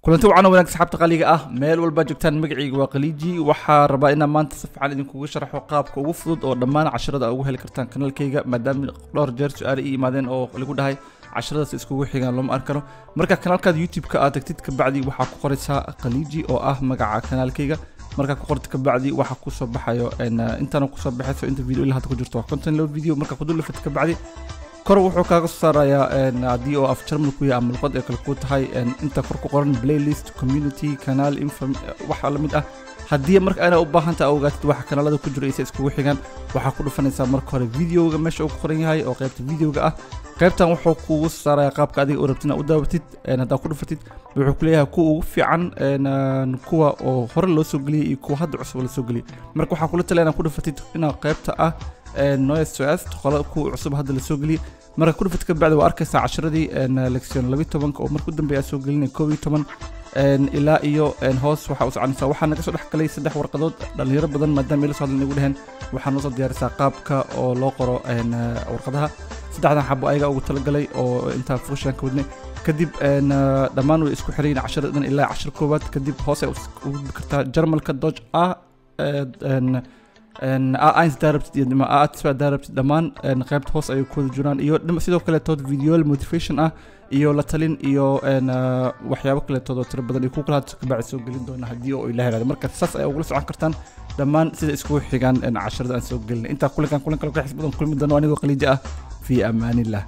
kulanti wacan wanaag saxaabta qaliga ah meel walba joogtaan magacayga waa Qaliiji waxa rabaa inaan maanta si fiican idinku sharaxo qaabka ugu fudud oo dhamaan cashirada ugu heli kartaan kanaalkayga maadaama dhowr jeer su'aalo ii yimaadeen oo lagu dhahay cashiradaas iskugu xigaan lama arkano marka kanaalka YouTube-ka aad tagtid ka bacdi waxa ku qoraysaa Qaliiji oo ah magaca kanaalkayga marka ku qortid ka bacdi waxa ku soo baxayo intaan ku soo baxayso inta video ilaa hadda ku jirto content low video marka ku dul ka bacdi kor wuxuu kaaga saarayaa haddii oo af German ku yahay ama luqad ay kala ku tahay inta kor ku qoran playlist community canal info waxa la mid ah haddii marka ana u baahan tahay ogaatid waxa kanaalada ku jira isay iskugu xigaan waxa ku dhufanaysaa marka hore videoga meesha uu ku qoran yahay oo qaybta videoga ah qaybtan wuxuu kugu saarayaa qaabka adiga u rabtid u daawatid hadaa ku dhufatid wuxuu ku leeyahay kuwa ugu fiican kuwa oo hore loo soo galiyay iyo kuwa hadda cusub loo soo galiyay marka waxa kula talinayaa ku dhufatid ina qaybta ah noise source qolada ku cusub hadda la soo galiyay marka ku dhufat ka bacdi waa arkaysaa casharadii lection 12 oo markuu dambeeya soo galinay 12 ilaa iyo hoos waxa uu soconaysaa waxaan naga soo dhaxgalay saddex warqadood dhalinyaro badan maadaama ila soo hadalnay ugu dhahan waxaan noo soo diyaarisaa qaabka oo loo qoro warqadaha saddexdan xabo ayaga ugu talagalay oo inta function ka wadnay kadib dhamaan way isku xireen casharadan ilaa cashar koobaad kadib hoos ay ugu kartaa jarmalka dodge اينز داربت ما اتسبع داربت dhamaan qaybta hoos ay ku jiraan iyo sidoo kale tood video motivation ah iyo la talin iyo waxyaabo kale tood tiro badan ay ku kala ka bacay soo galin doona hadii oo ilaahay raad marka saas ay ugu socon kartaan dhamaan sida isku xigaan casharada aan soo galin inta kulankan kala xisb badan kulmi doono anigoo Qaliiji ah fi amaanillah